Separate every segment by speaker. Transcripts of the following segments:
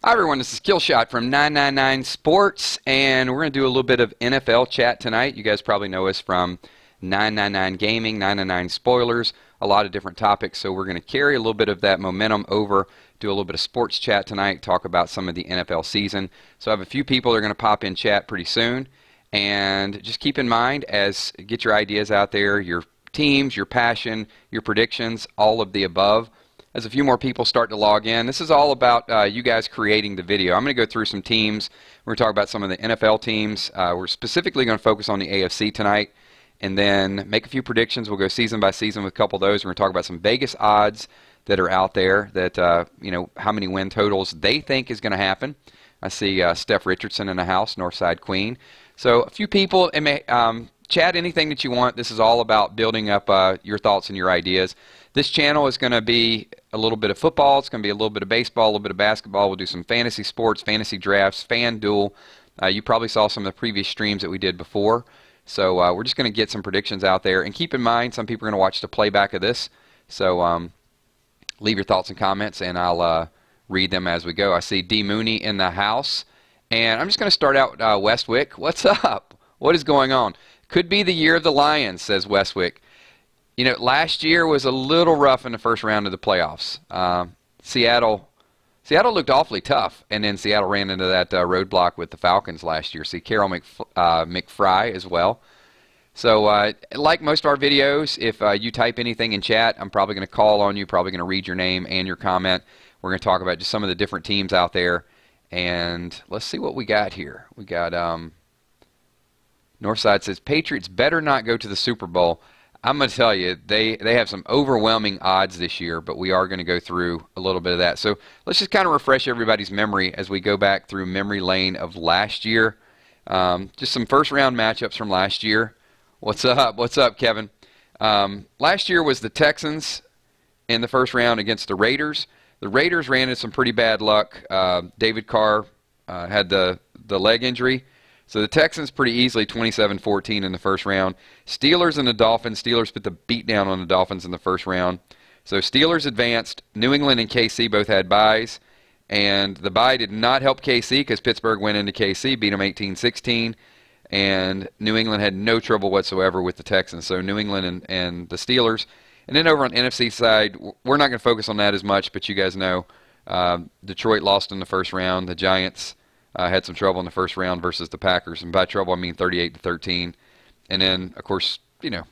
Speaker 1: Hi everyone, this is Killshot from 999 Sports, and we're going to do a little bit of NFL chat tonight. You guys probably know us from 999 Gaming, 999 Spoilers, a lot of different topics, so we're going to carry a little bit of that momentum over, do a little bit of sports chat tonight, talk about some of the NFL season. So I have a few people that are going to pop in chat pretty soon, and just keep in mind, as get your ideas out there, your teams, your passion, your predictions, all of the above. As a few more people start to log in, this is all about you guys creating the video. I'm going to go through some teams. We're going to talk about some of the NFL teams. We're specifically going to focus on the AFC tonight, and then make a few predictions. We'll go season by season with a couple of those. We're going to talk about some Vegas odds that are out there, that you know, how many win totals they think is going to happen. I see Steph Richardson in the house, Northside Queen. So a few people, and chat anything that you want. This is all about building up your thoughts and your ideas. This channel is going to be a little bit of football. It's going to be a little bit of baseball, a little bit of basketball. We'll do some fantasy sports, fantasy drafts, FanDuel. You probably saw some of the previous streams that we did before. So we're just going to get some predictions out there. And keep in mind, some people are going to watch the playback of this. So leave your thoughts and comments, and I'll read them as we go. I see D. Mooney in the house. And I'm just going to start out Westwick. What's up? What is going on? Could be the year of the Lions, says Westwick. You know, last year was a little rough in the first round of the playoffs. Seattle looked awfully tough, and then Seattle ran into that roadblock with the Falcons last year. See Carol McFry as well. So like most of our videos, if you type anything in chat, I'm probably going to call on you, probably going to read your name and your comment. We're going to talk about just some of the different teams out there. And let's see what we got here. We got Northside says, Patriots better not go to the Super Bowl. I'm going to tell you, they have some overwhelming odds this year, but we are going to go through a little bit of that. So let's just kind of refresh everybody's memory as we go back through memory lane of last year. Just some first-round matchups from last year. What's up? What's up, Kevin? Last year was the Texans in the first round against the Raiders. The Raiders ran into some pretty bad luck. David Carr had the leg injury. So the Texans pretty easily 27-14 in the first round. Steelers and the Dolphins. Steelers put the beat down on the Dolphins in the first round. So Steelers advanced. New England and KC both had byes. And the bye did not help KC because Pittsburgh went into KC, beat them 18-16. And New England had no trouble whatsoever with the Texans. So New England and the Steelers. And then over on the NFC side, we're not going to focus on that as much, but you guys know Detroit lost in the first round. The Giants had some trouble in the first round versus the Packers, and by trouble I mean 38-13. And then, of course, you know,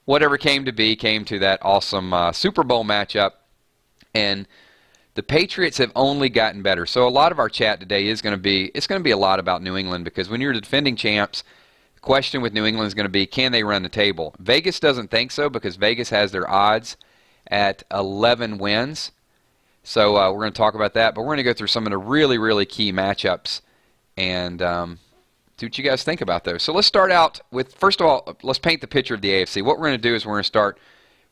Speaker 1: whatever came to be came to that awesome Super Bowl matchup. And the Patriots have only gotten better. So a lot of our chat today is going to be, it's going to be a lot about New England, because when you're the defending champs, the question with New England is going to be, can they run the table? Vegas doesn't think so, because Vegas has their odds at 11 wins. So we're going to talk about that, but we're going to go through some of the really, really key matchups and see what you guys think about those. So let's start out with, first of all, let's paint the picture of the AFC. What we're going to do is we're going to start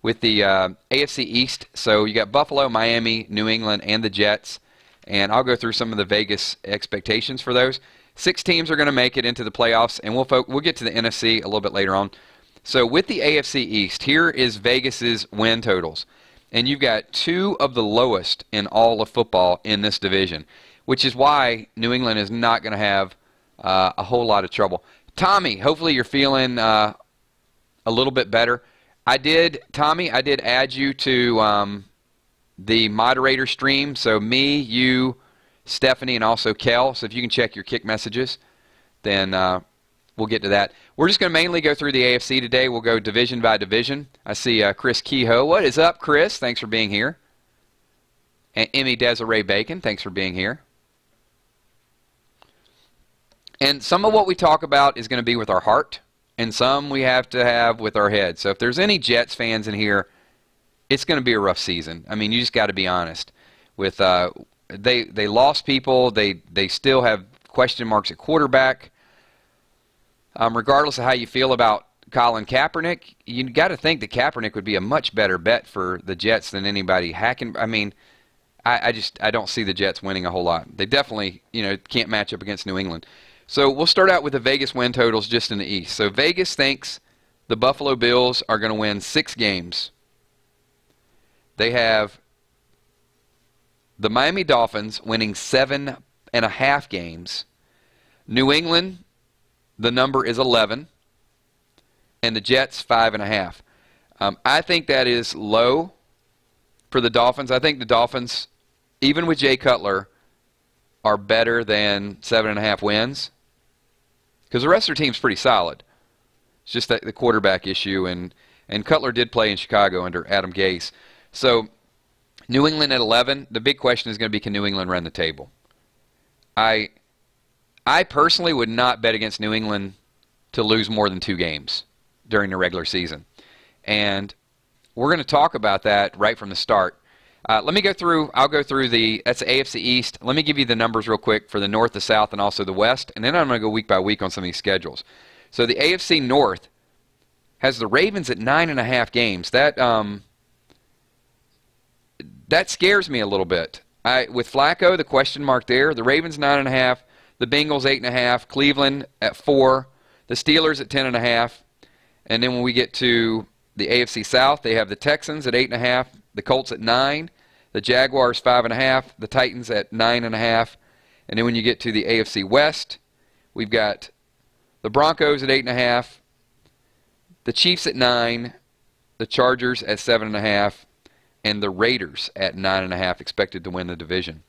Speaker 1: with the AFC East. So you got Buffalo, Miami, New England, and the Jets, and I'll go through some of the Vegas expectations for those. 6 teams are going to make it into the playoffs, and we'll get to the NFC a little bit later on. So with the AFC East, here is Vegas's win totals. And you've got 2 of the lowest in all of football in this division, which is why New England is not going to have a whole lot of trouble. Tommy, hopefully you're feeling a little bit better. Tommy, I did add you to the moderator stream. So me, you, Stephanie, and also Kel. So if you can check your kick messages, then we'll get to that. We're just going to mainly go through the AFC today. We'll go division by division. I see Chris Kehoe. What is up, Chris? Thanks for being here. And Emmy Desiree Bacon, thanks for being here. And some of what we talk about is going to be with our heart, and some we have to have with our head. So if there's any Jets fans in here, it's going to be a rough season. I mean, you just got to be honest. With they lost people. They still have question marks at quarterback. Regardless of how you feel about Colin Kaepernick, you got to think that Kaepernick would be a much better bet for the Jets than anybody hacking. I mean, I don't see the Jets winning a whole lot. They definitely, you know, can't match up against New England. So we'll start out with the Vegas win totals just in the East. So Vegas thinks the Buffalo Bills are going to win 6 games. They have the Miami Dolphins winning 7.5 games. New England, the number is 11. And the Jets, 5.5. I think that is low for the Dolphins. I think the Dolphins, even with Jay Cutler, are better than 7.5 wins. Because the rest of their team's pretty solid. It's just that the quarterback issue, and Cutler did play in Chicago under Adam Gase. So New England at 11, the big question is going to be, can New England run the table? I personally would not bet against New England to lose more than 2 games during the regular season. And we're going to talk about that right from the start. Let me go through, I'll go through that's the AFC East. Let me give you the numbers real quick for the North, the South, and also the West. And then I'm going to go week by week on some of these schedules. So the AFC North has the Ravens at 9.5 games. That scares me a little bit. With Flacco, the question mark there, the Ravens 9.5, the Bengals 8.5, Cleveland at 4, the Steelers at 10.5, and then when we get to the AFC South, they have the Texans at 8.5, the Colts at 9, the Jaguars 5.5, the Titans at 9.5, and then when you get to the AFC West, we've got the Broncos at 8.5, the Chiefs at 9, the Chargers at 7.5, and the Raiders at 9.5 expected to win the division.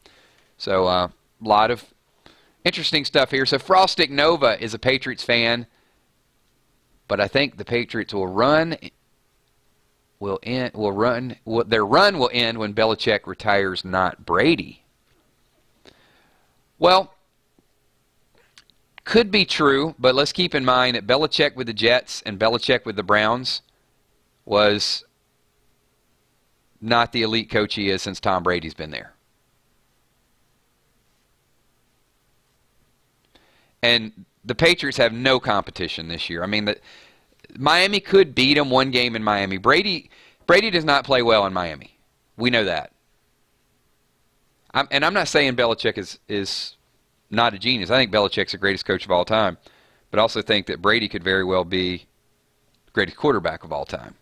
Speaker 1: So a lot of interesting stuff here. So Frostic Nova is a Patriots fan, but I think the Patriots their run will end when Belichick retires, not Brady. Well, could be true, but let's keep in mind that Belichick with the Jets and Belichick with the Browns was not the elite coach he is since Tom Brady's been there. And the Patriots have no competition this year. I mean, Miami could beat them one game in Miami. Brady does not play well in Miami. We know that. I'm not saying Belichick is not a genius. I think Belichick's the greatest coach of all time. But I also think that Brady could very well be the greatest quarterback of all time.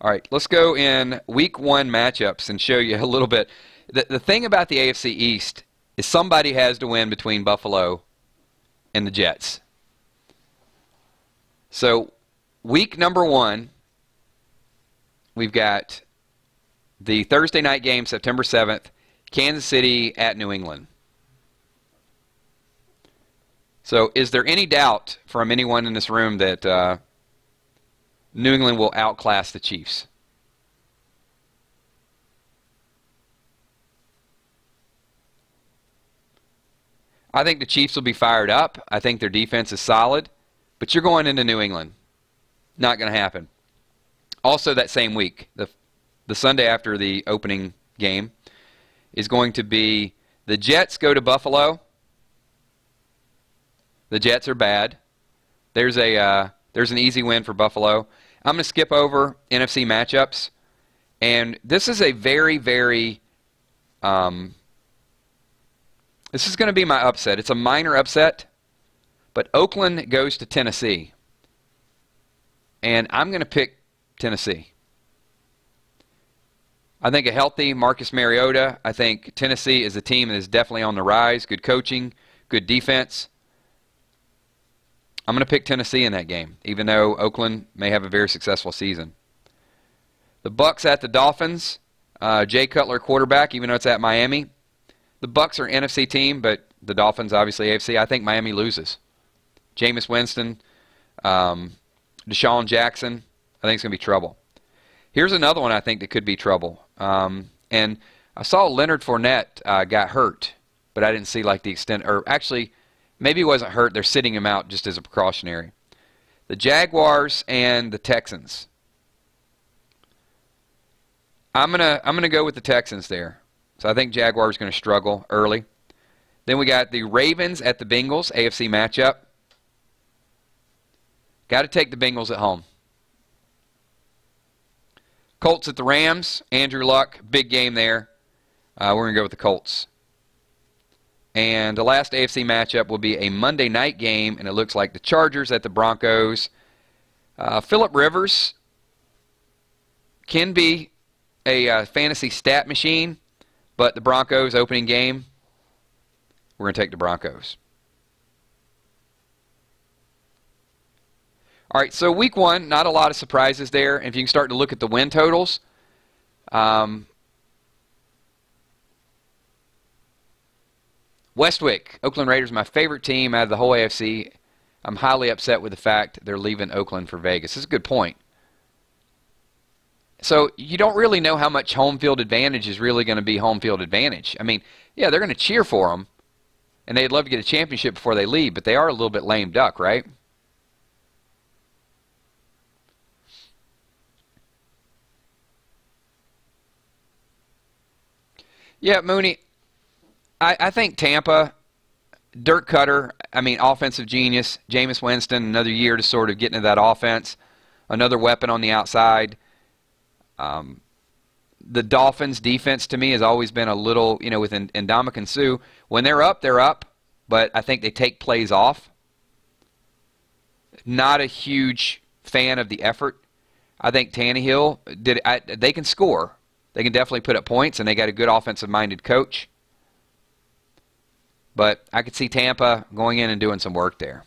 Speaker 1: All right, let's go in Week 1 matchups and show you a little bit. The thing about the AFC East is somebody has to win between Buffalo and the Jets. So week number 1, we've got the Thursday night game, September 7th, Kansas City at New England. So is there any doubt from anyone in this room that New England will outclass the Chiefs? I think the Chiefs will be fired up. I think their defense is solid. But you're going into New England. Not going to happen. Also that same week, the Sunday after the opening game, is going to be the Jets go to Buffalo. The Jets are bad. There's an easy win for Buffalo. I'm going to skip over NFC matchups. And this is a very, very... this is going to be my upset. It's a minor upset. But Oakland goes to Tennessee. And I'm going to pick Tennessee. I think a healthy Marcus Mariota. I think Tennessee is a team that is definitely on the rise. Good coaching, good defense. I'm going to pick Tennessee in that game, even though Oakland may have a very successful season. The Bucs at the Dolphins. Jay Cutler quarterback, even though it's at Miami. The Bucs are an NFC team, but the Dolphins obviously AFC. I think Miami loses. Jameis Winston, Deshaun Jackson, I think it's going to be trouble. Here's another one I think that could be trouble. And I saw Leonard Fournette got hurt, but I didn't see like the extent, or actually maybe he wasn't hurt. They're sitting him out just as a precautionary. The Jaguars and the Texans. I'm gonna go with the Texans there. So I think Jaguars going to struggle early. Then we got the Ravens at the Bengals, AFC matchup. Got to take the Bengals at home. Colts at the Rams. Andrew Luck, big game there. We're going to go with the Colts. And the last AFC matchup will be a Monday night game, and it looks like the Chargers at the Broncos. Phillip Rivers can be a fantasy stat machine, But the Broncos opening game, we're going to take the Broncos. All right, so week one, not a lot of surprises there. And if you can start to look at the win totals, Westwick, Oakland Raiders, my favorite team out of the whole AFC. I'm highly upset with the fact they're leaving Oakland for Vegas. This is a good point. So you don't really know how much home field advantage is really going to be home field advantage. I mean, yeah, they're going to cheer for them, and they'd love to get a championship before they leave, but they are a little bit lame duck, right? Yeah, Mooney, I think Tampa, Dirk Cutter, I mean, offensive genius, Jameis Winston, another year to sort of get into that offense, another weapon on the outside. The Dolphins' defense to me has always been a little, with Ndamukong Suh. When they're up, but I think they take plays off. Not a huge fan of the effort. I think Tannehill, they can score. They can definitely put up points, and they got a good offensive-minded coach. But I could see Tampa going in and doing some work there.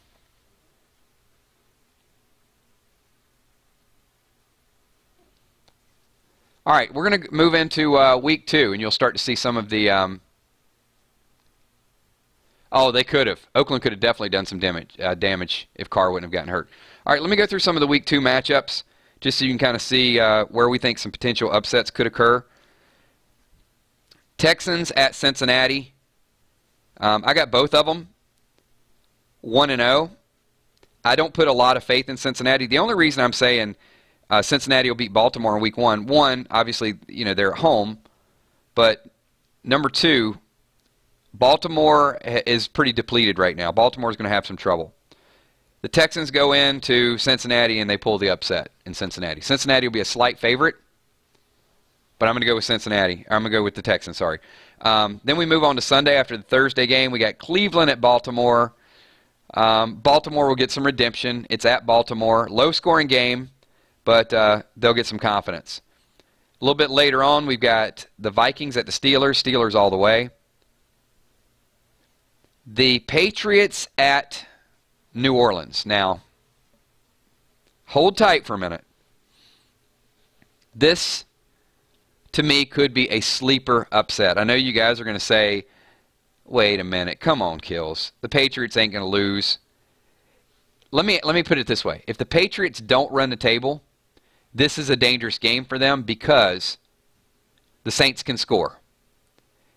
Speaker 1: All right, we're going to move into week two, and you'll start to see some of the oh, they could have. Oakland could have definitely done some damage if Carr wouldn't have gotten hurt. All right, let me go through some of the week two matchups, just so you can kind of see where we think some potential upsets could occur. Texans at Cincinnati. I got both of them 1-0. I don't put a lot of faith in Cincinnati. The only reason I'm saying Cincinnati will beat Baltimore in week one, obviously, they're at home. But number two, Baltimore is pretty depleted right now. Baltimore's going to have some trouble. The Texans go into Cincinnati and they pull the upset in Cincinnati. Cincinnati will be a slight favorite, but I'm going to go with Cincinnati. I'm going to go with the Texans, sorry. Then we move on to Sunday after the Thursday game. We got Cleveland at Baltimore. Baltimore will get some redemption. It's at Baltimore. Low-scoring game, but they'll get some confidence. A little bit later on, we've got the Vikings at the Steelers. Steelers all the way. The Patriots at New Orleans. Now, hold tight for a minute. This, to me, could be a sleeper upset. I know you guys are going to say, wait a minute, come on, Kills. The Patriots ain't going to lose. Let me put it this way. If the Patriots don't run the table, this is a dangerous game for them because the Saints can score.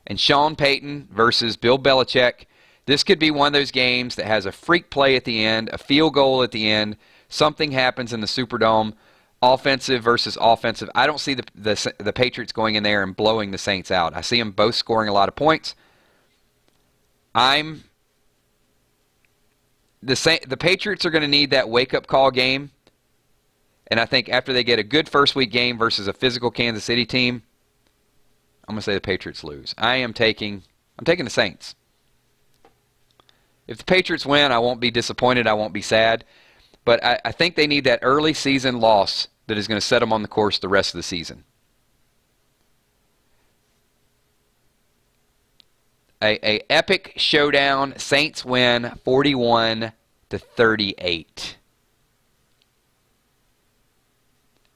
Speaker 1: And Sean Payton versus Bill Belichick, this could be one of those games that has a freak play at the end, a field goal at the end, something happens in the Superdome, offensive versus offensive. I don't see the Patriots going in there and blowing the Saints out. I see them both scoring a lot of points. The Patriots are going to need that wake-up call game, and I think after they get a good first-week game versus a physical Kansas City team, I'm going to say the Patriots lose. I'm taking the Saints. If the Patriots win, I won't be disappointed. I won't be sad. But I think they need that early season loss that is going to set them on the course the rest of the season. A epic showdown. Saints win 41-38.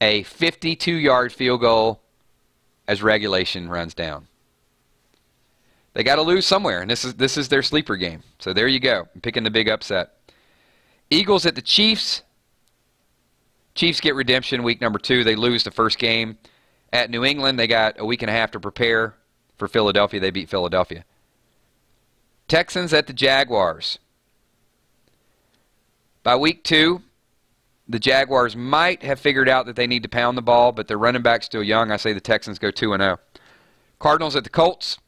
Speaker 1: A 52-yard field goal as regulation runs down. They got to lose somewhere, and this is their sleeper game. So there you go. I'm picking the big upset. Eagles at the Chiefs. Chiefs get redemption week number 2. They lose the first game. At New England, they got a week and a half to prepare. For Philadelphia, they beat Philadelphia. Texans at the Jaguars. By week 2, the Jaguars might have figured out that they need to pound the ball, but their running back's still young. I say the Texans go 2-0. Cardinals at the Colts.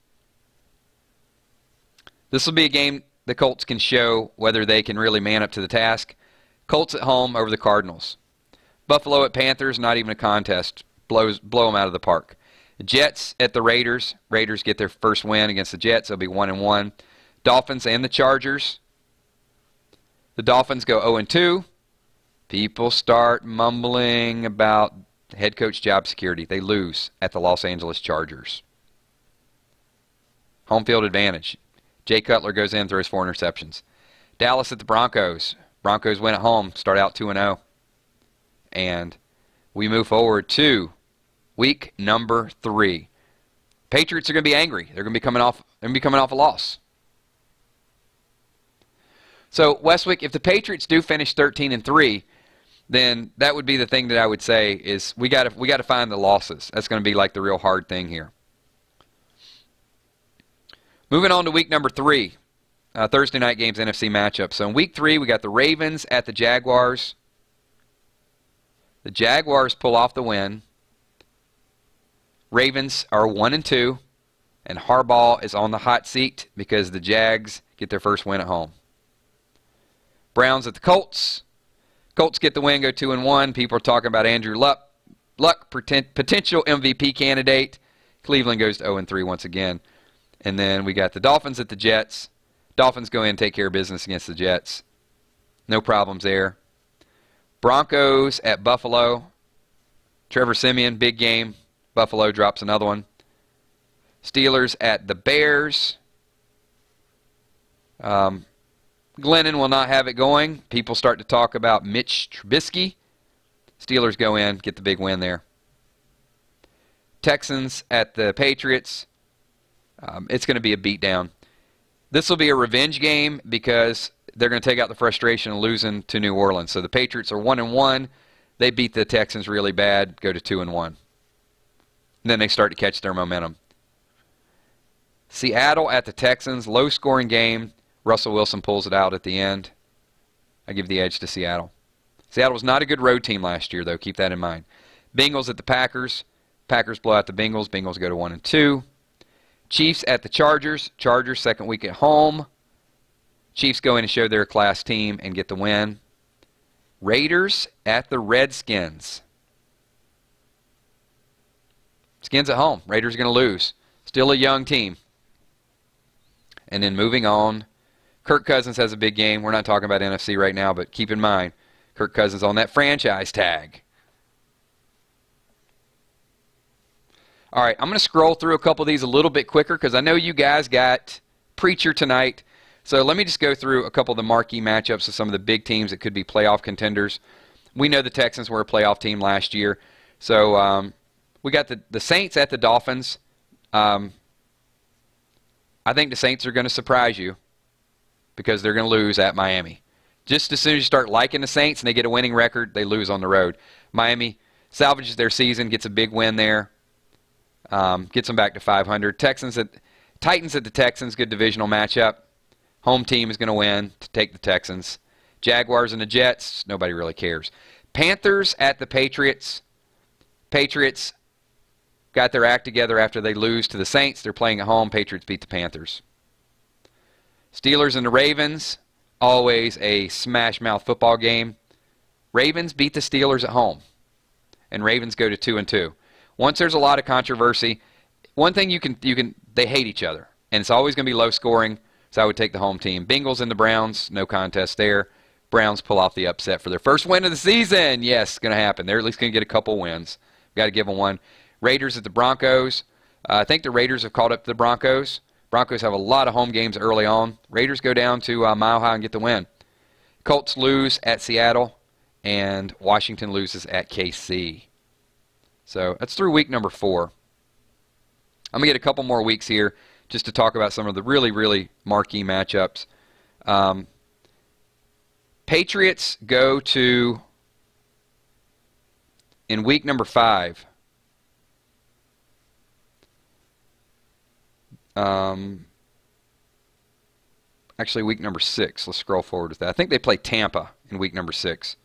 Speaker 1: This will be a game the Colts can show whether they can really man up to the task. Colts at home over the Cardinals. Buffalo at Panthers, not even a contest. Blow them out of the park. Jets at the Raiders. Raiders get their first win against the Jets. They'll be 1-1. Dolphins and the Chargers. The Dolphins go 0-2. People start mumbling about head coach job security. They lose at the Los Angeles Chargers. Home field advantage. Jay Cutler goes in, throws 4 interceptions. Dallas at the Broncos. Broncos win at home, start out 2-0. And we move forward to week number 3. Patriots are going to be angry. They're going to be coming off a loss. So, Westwick, if the Patriots do finish 13-3, then that would be the thing that I would say is we got to find the losses. That's going to be like the real hard thing here. Moving on to week number 3, Thursday night games, NFC matchup. So in week 3, we got the Ravens at the Jaguars. The Jaguars pull off the win. Ravens are 1-2, and Harbaugh is on the hot seat because the Jags get their first win at home. Browns at the Colts. Colts get the win, go 2-1. People are talking about Andrew Luck, potential MVP candidate. Cleveland goes to 0-3 once again. And then we got the Dolphins at the Jets. Dolphins go in and take care of business against the Jets. No problems there. Broncos at Buffalo. Trevor Siemian, big game. Buffalo drops another one. Steelers at the Bears. Glennon will not have it going. People start to talk about Mitch Trubisky. Steelers go in, get the big win there. Texans at the Patriots. It's going to be a beatdown. This will be a revenge game because they're going to take out the frustration of losing to New Orleans. So the Patriots are 1-1. They beat the Texans really bad, go to 2-1. And then they start to catch their momentum. Seattle at the Texans, low-scoring game. Russell Wilson pulls it out at the end. I give the edge to Seattle. Seattle was not a good road team last year, though. Keep that in mind. Bengals at the Packers. Packers blow out the Bengals. Bengals go to 1-2. Chiefs at the Chargers. Chargers second week at home. Chiefs go in and show their class team and get the win. Raiders at the Redskins. Skins at home. Raiders are going to lose. Still a young team. And then moving on, Kirk Cousins has a big game. We're not talking about NFC right now, but keep in mind, Kirk Cousins on that franchise tag. All right, I'm going to scroll through a couple of these a little bit quicker because I know you guys got Preacher tonight. So let me just go through a couple of the marquee matchups of some of the big teams that could be playoff contenders. We know the Texans were a playoff team last year. So we got the Saints at the Dolphins. I think the Saints are going to surprise you because they're going to lose at Miami. Just as soon as you start liking the Saints and they get a winning record, they lose on the road. Miami salvages their season, gets a big win there. Gets them back to 500. Titans at the Texans, good divisional matchup. Home team is going to win to take the Texans. Jaguars and the Jets, nobody really cares. Panthers at the Patriots. Patriots got their act together after they lose to the Saints. They're playing at home. Patriots beat the Panthers. Steelers and the Ravens, always a smash-mouth football game. Ravens beat the Steelers at home, and Ravens go to 2-2. Once there's a lot of controversy, one thing they hate each other, and it's always going to be low scoring, so I would take the home team. Bengals and the Browns, no contest there. Browns pull off the upset for their first win of the season. Yes, going to happen. They're at least going to get a couple wins. Got to give them one. Raiders at the Broncos. I think the Raiders have caught up to the Broncos. Broncos have a lot of home games early on. Raiders go down to Mile High and get the win. Colts lose at Seattle, and Washington loses at KC. So that's through week number 4. I'm going to get a couple more weeks here just to talk about some of the really, really marquee matchups. Patriots go to, in week number 5, actually week number 6. Let's scroll forward with that. I think they play Tampa in week number 6.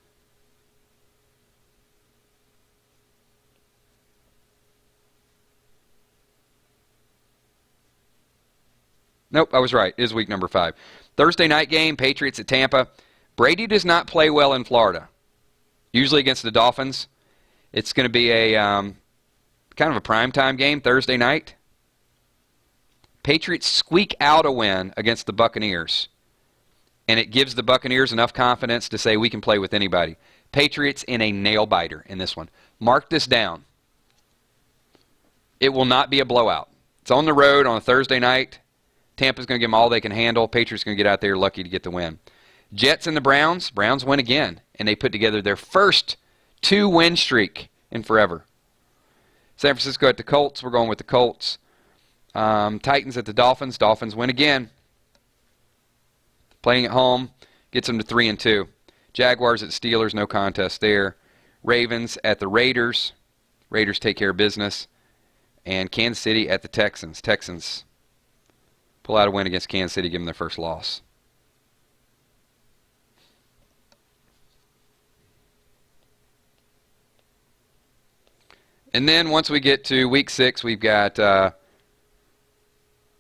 Speaker 1: Nope, I was right. It is week number 5. Thursday night game, Patriots at Tampa. Brady does not play well in Florida. Usually against the Dolphins. It's going to be a kind of a primetime game Thursday night. Patriots squeak out a win against the Buccaneers. And it gives the Buccaneers enough confidence to say we can play with anybody. Patriots in a nail-biter in this one. Mark this down. It will not be a blowout. It's on the road on a Thursday night. Tampa's going to give them all they can handle. Patriots going to get out there lucky to get the win. Jets and the Browns. Browns win again, and they put together their first 2-win streak in forever. San Francisco at the Colts. We're going with the Colts. Titans at the Dolphins. Dolphins win again. Playing at home gets them to 3-2. Jaguars at Steelers. No contest there. Ravens at the Raiders. Raiders take care of business. And Kansas City at the Texans. Texans pull out a win against Kansas City, give them their first loss. And then once we get to Week 6, we've got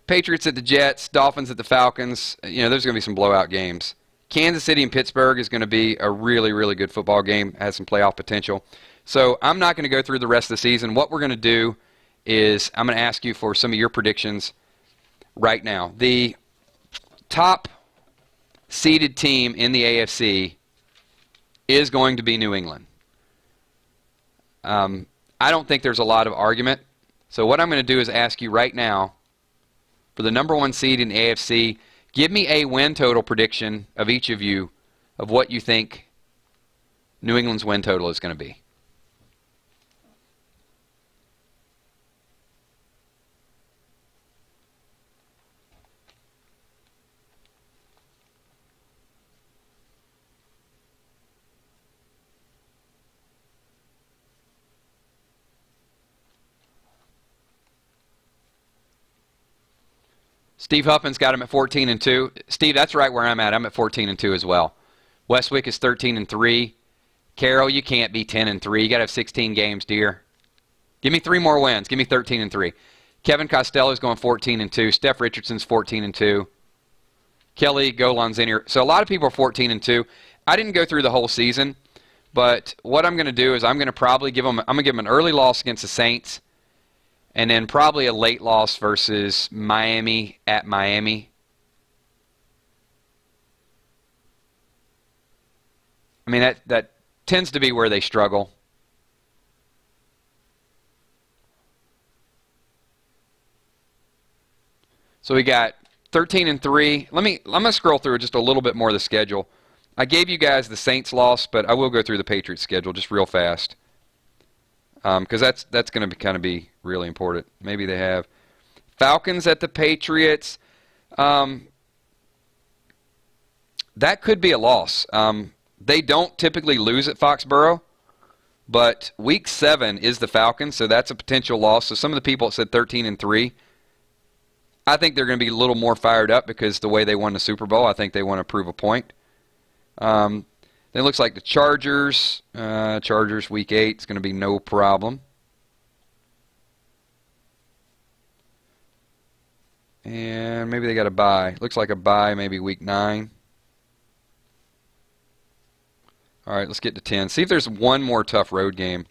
Speaker 1: Patriots at the Jets, Dolphins at the Falcons. You know, there's going to be some blowout games. Kansas City and Pittsburgh is going to be a really, really good football game. It has some playoff potential. So I'm not going to go through the rest of the season. What we're going to do is I'm going to ask you for some of your predictions right now. The top seeded team in the AFC is going to be New England. I don't think there's a lot of argument. So what I'm going to do is ask you right now, for the number 1 seed in the AFC, give me a win total prediction of each of you of what you think New England's win total is going to be. Steve Huffman's got him at 14-2. Steve, that's right where I'm at. I'm at 14-2 as well. Westwick is 13-3. Carroll, you can't be 10-3. You got to have 16 games, dear. Give me 3 more wins. Give me 13-3. Kevin Costello's going 14-2. Steph Richardson's 14-2. Kelly Golanzini. So a lot of people are 14-2. I didn't go through the whole season, but what I'm going to do is I'm going to probably give them. I'm going to give them an early loss against the Saints. And then probably a late loss versus Miami at Miami. I mean, that tends to be where they struggle. So we got 13-3. I'm going to scroll through just a little bit more of the schedule. I gave you guys the Saints loss, but I will go through the Patriots schedule just real fast. Because that's going to kind of be really important. Maybe they have Falcons at the Patriots. That could be a loss. They don't typically lose at Foxborough, but Week 7 is the Falcons, so that's a potential loss. So some of the people said 13-3. I think they're going to be a little more fired up because the way they won the Super Bowl, I think they want to prove a point. Then it looks like the Chargers. Chargers Week 8 is going to be no problem. And maybe they got a bye. Looks like a bye maybe Week 9. All right, let's get to 10. See if there's one more tough road game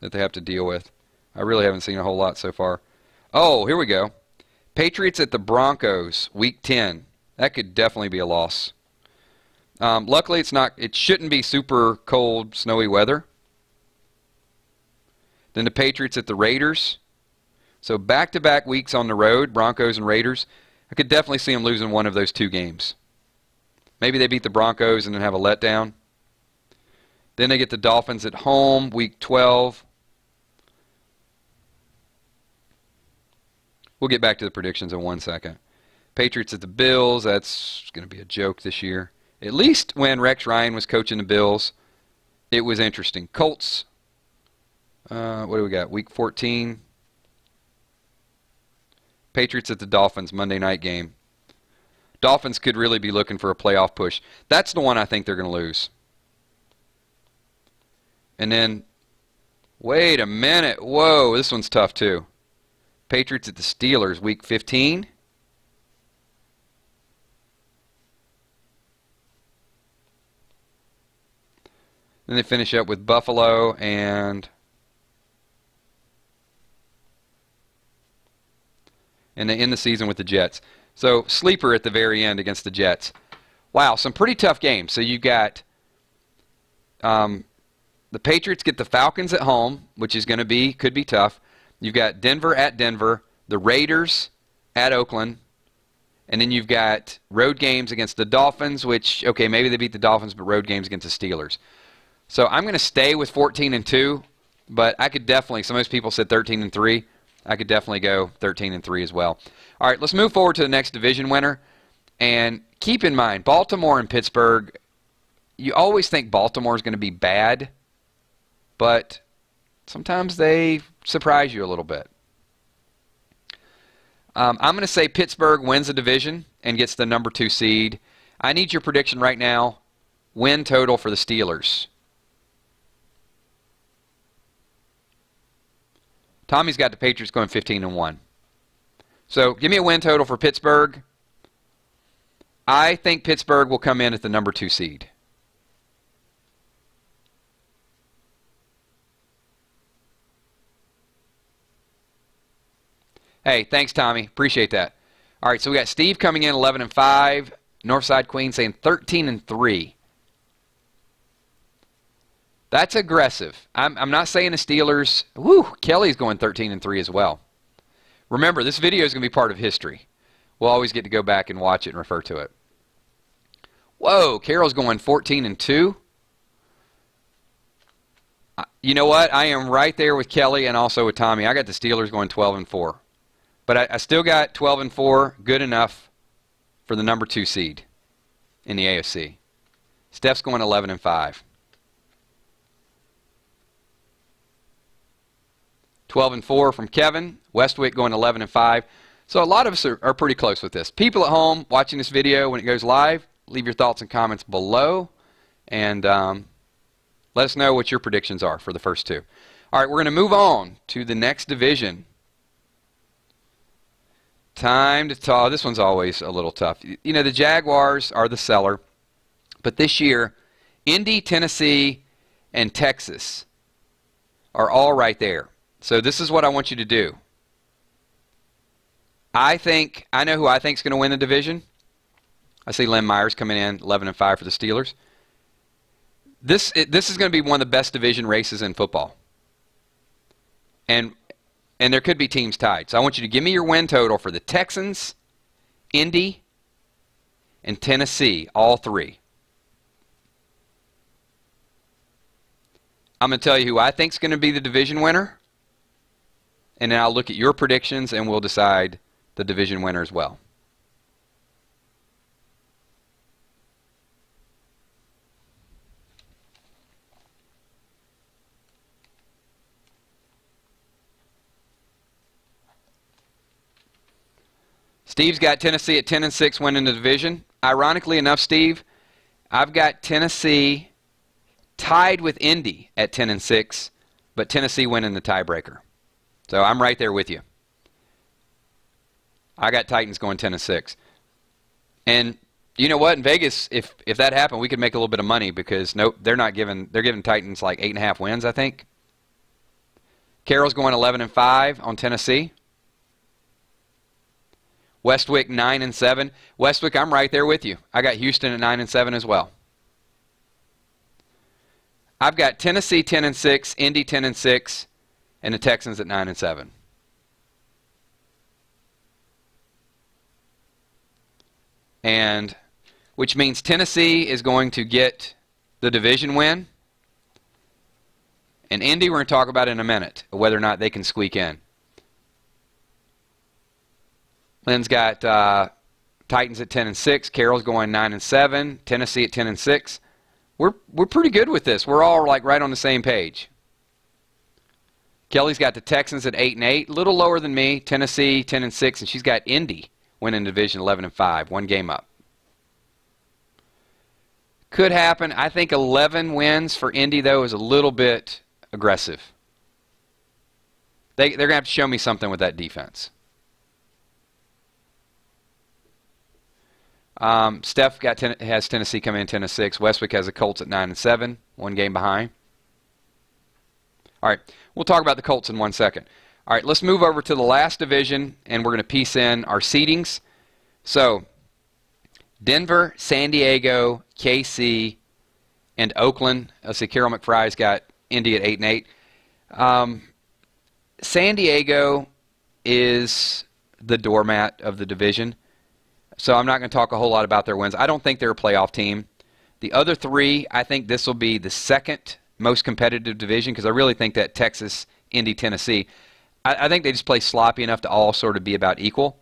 Speaker 1: that they have to deal with. I really haven't seen a whole lot so far. Oh, here we go. Patriots at the Broncos, Week 10. That could definitely be a loss. Luckily, it's not. It shouldn't be super cold, snowy weather. Then the Patriots at the Raiders. So back-to-back weeks on the road, Broncos and Raiders. I could definitely see them losing one of those 2 games. Maybe they beat the Broncos and then have a letdown. Then they get the Dolphins at home, Week 12. We'll get back to the predictions in 1 second. Patriots at the Bills. That's going to be a joke this year. At least when Rex Ryan was coaching the Bills, it was interesting. Colts, what do we got? Week 14. Patriots at the Dolphins, Monday night game. Dolphins could really be looking for a playoff push. That's the one I think they're going to lose. And then, wait a minute. Whoa, this one's tough too. Patriots at the Steelers, Week 15. Then they finish up with Buffalo and they end the season with the Jets. So sleeper at the very end against the Jets. Wow, some pretty tough games. So you got the Patriots get the Falcons at home, which is going to could be tough. You've got Denver at Denver, the Raiders at Oakland, And then you've got road games against the Dolphins, which, okay, maybe they beat the Dolphins, but road games against the Steelers. So I'm going to stay with 14-2, but I could definitely, some of those people said 13-3. I could definitely go 13-3 as well. All right, let's move forward to the next division winner. And keep in mind, Baltimore and Pittsburgh, you always think Baltimore is going to be bad, but sometimes they surprise you a little bit. I'm going to say Pittsburgh wins the division and gets the number 2 seed. I need your prediction right now. Win total for the Steelers. Tommy's got the Patriots going 15-1. So give me a win total for Pittsburgh. I think Pittsburgh will come in at the number 2 seed. Hey, thanks, Tommy. Appreciate that. All right, so we got Steve coming in 11-5. Northside Queen saying 13-3. That's aggressive. I'm not saying the Steelers. Woo, Kelly's going 13-3 as well. Remember, this video is going to be part of history. We'll always get to go back and watch it and refer to it. Whoa, Carol's going 14-2. You know what? I am right there with Kelly and also with Tommy. I got the Steelers going 12-4. But I still got 12-4, good enough for the number 2 seed in the AFC. Steph's going 11-5. 12-4 from Kevin. Westwick going 11-5. So a lot of us are pretty close with this. People at home watching this video when it goes live, leave your thoughts and comments below. And let us know what your predictions are for the first 2. All right, we're going to move on to the next division. Time to talk. This one's always a little tough. You know, the Jaguars are the seller. But this year, Indy, Tennessee, and Texas are all right there. So this is what I want you to do. I know who I think is going to win the division. I see Len Myers coming in 11-5 for the Steelers. This is going to be one of the best division races in football. And there could be teams tied. So I want you to give me your win total for the Texans, Indy, and Tennessee, all 3. I'm going to tell you who I think is going to be the division winner. And then I'll look at your predictions and we'll decide the division winner as well. Steve's got Tennessee at 10-6 winning the division. Ironically enough, Steve, I've got Tennessee tied with Indy at 10-6, but Tennessee winning the tiebreaker. So I'm right there with you. I got Titans going 10-6. And you know what? In Vegas, if that happened, we could make a little bit of money because nope, they're giving Titans like 8.5 wins, I think. Carroll's going 11-5 on Tennessee. Westwick 9-7. Westwick, I'm right there with you. I got Houston at 9-7 as well. I've got Tennessee 10-6, Indy 10-6, and the Texans at 9-7. And which means Tennessee is going to get the division win. And Indy we're going to talk about in a minute, whether or not they can squeak in. Lynn's got Titans at 10-6. Carroll's going 9-7. Tennessee at 10-6. We're pretty good with this. We're all like right on the same page. Kelly's got the Texans at 8-8, a little lower than me. Tennessee 10-6, and she's got Indy winning the division 11-5, 1 game up. Could happen. I think 11 wins for Indy though is a little bit aggressive. They're going to have to show me something with that defense. Steph has Tennessee coming in 10-6. Westwick has the Colts at 9-7, 1 game behind. All right, we'll talk about the Colts in 1 second. All right, let's move over to the last division, and we're going to piece in our seedings. So, Denver, San Diego, KC, and Oakland. Let's see, Carol McFry's got Indy at 8-8. San Diego is the doormat of the division. So I'm not going to talk a whole lot about their wins. I don't think they're a playoff team. The other three, I think this will be the second most competitive division because I really think that Texas, Indy, Tennessee, I think they just play sloppy enough to all sort of be about equal.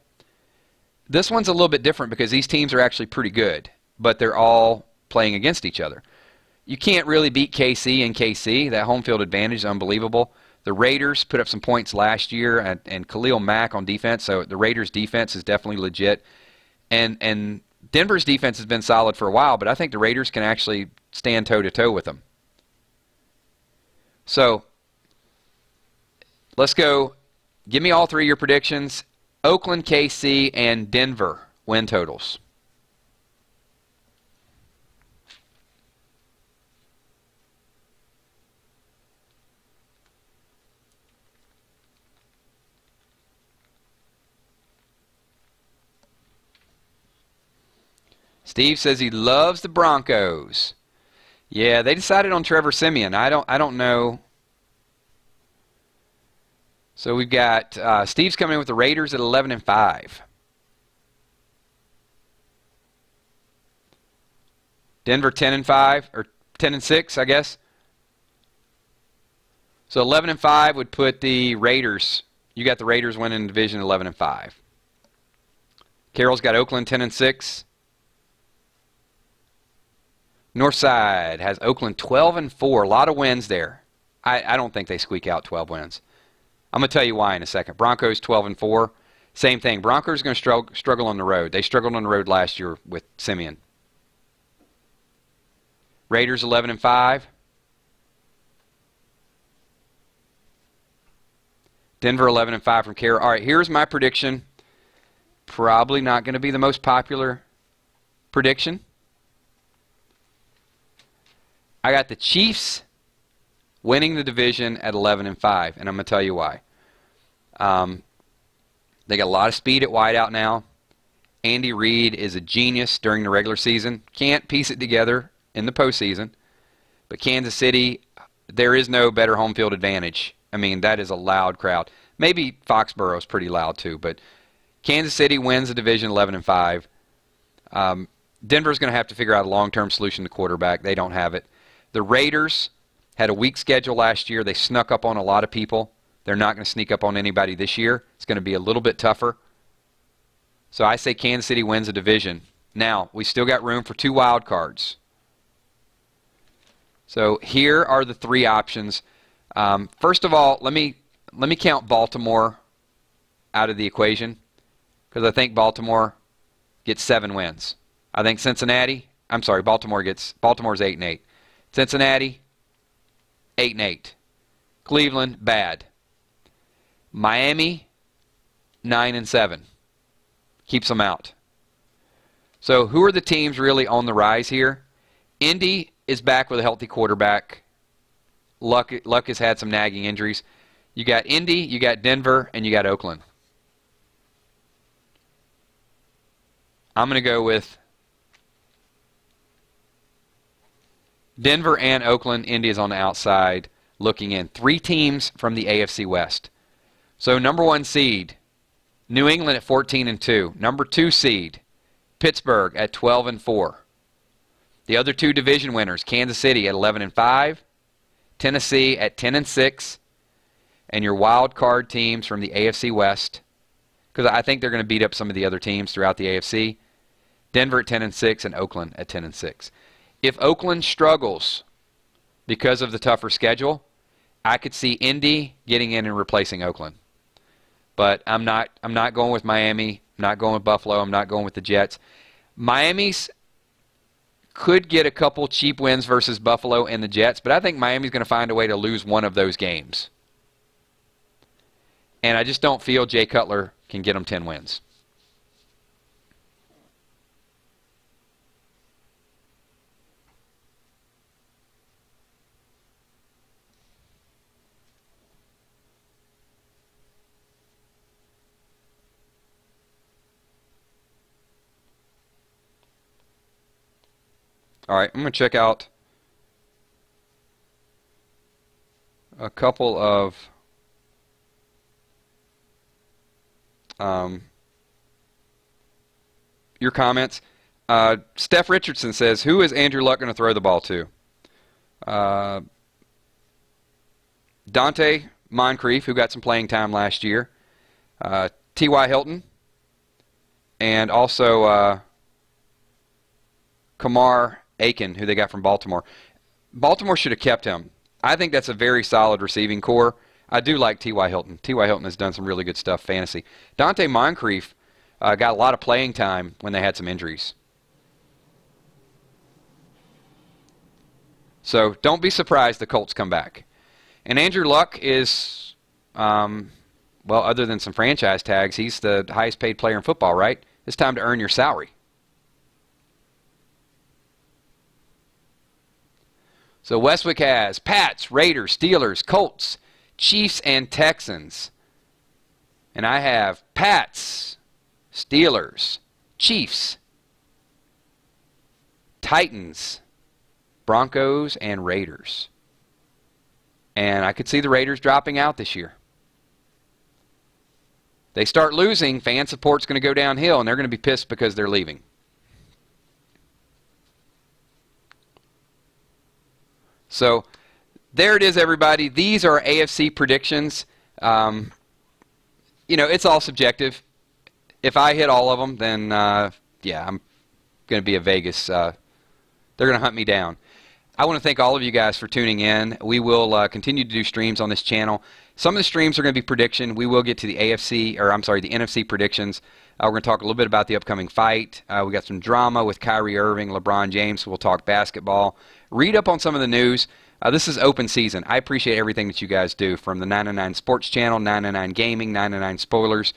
Speaker 1: This one's a little bit different because these teams are actually pretty good, but they're all playing against each other. You can't really beat KC and KC. That home field advantage is unbelievable. The Raiders put up some points last year, and Khalil Mack on defense, so the Raiders' defense is definitely legit. And Denver's defense has been solid for a while, but I think the Raiders can actually stand toe-to-toe with them. So let's go. Give me all three of your predictions. Oakland, KC, and Denver win totals. Steve says he loves the Broncos. Yeah, they decided on Trevor Siemian. I don't know. So we've got Steve's coming in with the Raiders at 11-5. Denver 10-5 or 10-6, I guess. So 11-5 would put the Raiders. You got the Raiders winning the division 11-5. Carroll's got Oakland 10-6. Northside has Oakland 12-4. A lot of wins there. I don't think they squeak out 12 wins. I'm going to tell you why in a second. Broncos 12-4. Same thing. Broncos are going to struggle on the road. They struggled on the road last year with Simeon. Raiders 11-5. Denver 11-5 from Carroll. All right, here's my prediction. Probably not going to be the most popular prediction. I got the Chiefs winning the division at 11-5, and I'm going to tell you why. They got a lot of speed at wideout now. Andy Reid is a genius during the regular season. Can't piece it together in the postseason. But Kansas City, there is no better home field advantage. I mean, that is a loud crowd. Maybe Foxborough is pretty loud too, but Kansas City wins the division 11-5. Denver's going to have to figure out a long-term solution to quarterback. They don't have it. The Raiders had a weak schedule last year. They snuck up on a lot of people. They're not going to sneak up on anybody this year. It's going to be a little bit tougher. So I say Kansas City wins the division. Now, we still got room for 2 wild cards. So here are the 3 options. First of all, let me count Baltimore out of the equation because I think Baltimore gets 7 wins. I think Baltimore's 8-8. Cincinnati 8-8. Cleveland bad. Miami 9-7. Keeps them out. So who are the teams really on the rise here? Indy is back with a healthy quarterback. Luck has had some nagging injuries. You got Indy, you got Denver, and you got Oakland. I'm going to go with Denver and Oakland. Indy is on the outside looking in. 3 teams from the AFC West. So number 1 seed, New England at 14-2. Number 2 seed, Pittsburgh at 12-4. The other 2 division winners, Kansas City at 11-5, Tennessee at 10-6, and your wild card teams from the AFC West, because I think they're going to beat up some of the other teams throughout the AFC. Denver at 10-6 and Oakland at 10-6. If Oakland struggles because of the tougher schedule, I could see Indy getting in and replacing Oakland. But I'm not going with Miami. I'm not going with Buffalo. I'm not going with the Jets. Miami's could get a couple cheap wins versus Buffalo and the Jets, but I think Miami's going to find a way to lose one of those games. And I just don't feel Jay Cutler can get them 10 wins. All right, I'm going to check out a couple of your comments. Steph Richardson says, who is Andrew Luck going to throw the ball to? Dante Moncrief, who got some playing time last year. T.Y. Hilton. And also Kamar Aiken, who they got from Baltimore. Baltimore should have kept him. I think that's a very solid receiving core. I do like T.Y. Hilton. T.Y. Hilton has done some really good stuff fantasy. Dante Moncrief got a lot of playing time when they had some injuries. So don't be surprised the Colts come back. And Andrew Luck is, well, other than some franchise tags, he's the highest paid player in football, right? It's time to earn your salary. So Westwick has Pats, Raiders, Steelers, Colts, Chiefs, and Texans. And I have Pats, Steelers, Chiefs, Titans, Broncos, and Raiders. And I could see the Raiders dropping out this year. They start losing, fan support's going to go downhill, and they're going to be pissed because they're leaving. So there it is, everybody. These are AFC predictions. You know, it's all subjective. If I hit all of them, then, yeah, I'm going to be a Vegas. They're going to hunt me down. I want to thank all of you guys for tuning in. We will continue to do streams on this channel. Some of the streams are going to be prediction. We will get to the AFC, or I'm sorry, the NFC predictions. We're going to talk a little bit about the upcoming fight. We got some drama with Kyrie Irving, LeBron James. So we'll talk basketball. Read up on some of the news. This is open season. I appreciate everything that you guys do, from the 999 Sports Channel, 999 Gaming, 999 Spoilers.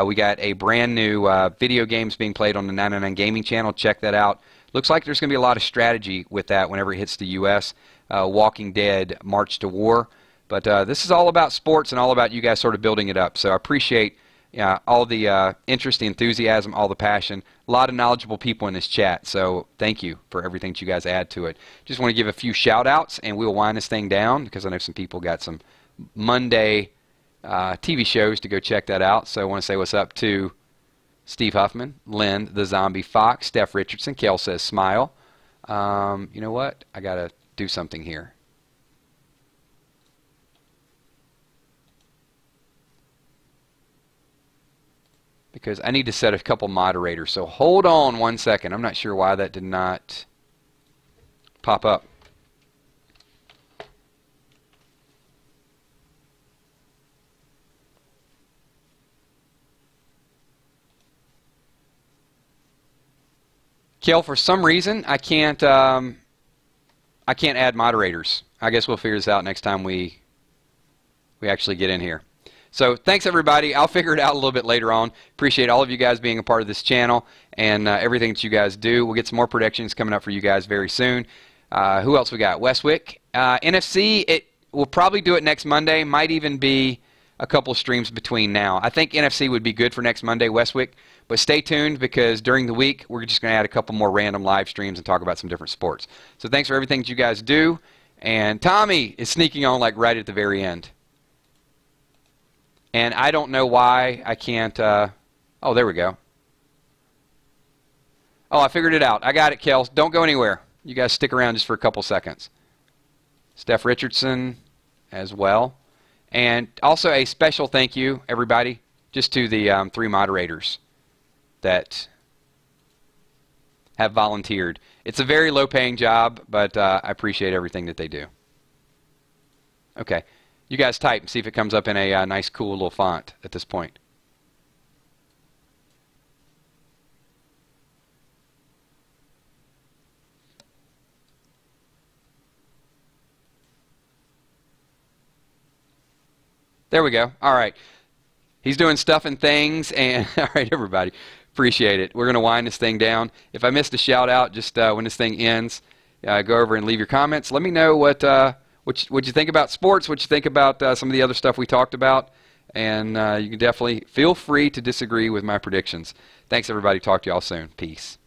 Speaker 1: We got a brand new video games being played on the 999 Gaming channel. Check that out. Looks like there's going to be a lot of strategy with that whenever it hits the U.S. Walking Dead, March to War. But this is all about sports and all about you guys sort of building it up. So I appreciate all the interest, the enthusiasm, all the passion. A lot of knowledgeable people in this chat. So thank you for everything that you guys add to it. Just want to give a few shout-outs, and we'll wind this thing down because I know some people got some Monday TV shows to go check that out. So I want to say what's up to Steve Huffman, Lynn, the Zombie Fox, Steph Richardson. Kel says smile. You know what? I got to do something here. Because I need to set a couple moderators. So hold on one second. I'm not sure why that did not pop up. Kel, for some reason I can't add moderators. I guess we'll figure this out next time we actually get in here. So thanks, everybody. I'll figure it out a little bit later on. Appreciate all of you guys being a part of this channel and everything that you guys do. We'll get some more predictions coming up for you guys very soon. Who else we got? Westwick. NFC, we'll probably do it next Monday. Might even be a couple streams between now. I think NFC would be good for next Monday, Westwick. But stay tuned, because during the week, we're just going to add a couple more random live streams and talk about some different sports. So thanks for everything that you guys do. And Tommy is sneaking on like right at the very end. And I don't know why I can't... oh, there we go. Oh, I figured it out. I got it, Kels. Don't go anywhere. You guys stick around just for a couple seconds. Steph Richardson as well. And also a special thank you, everybody, just to the 3 moderators that have volunteered. It's a very low-paying job, but I appreciate everything that they do. Okay. You guys type and see if it comes up in a nice, cool little font at this point. There we go. All right. He's doing stuff and things, and all right, everybody. Appreciate it. We're going to wind this thing down. If I missed a shout-out, just when this thing ends, go over and leave your comments. Let me know what you think about sports, what you think about some of the other stuff we talked about, and you can definitely feel free to disagree with my predictions. Thanks, everybody. Talk to y'all soon. Peace.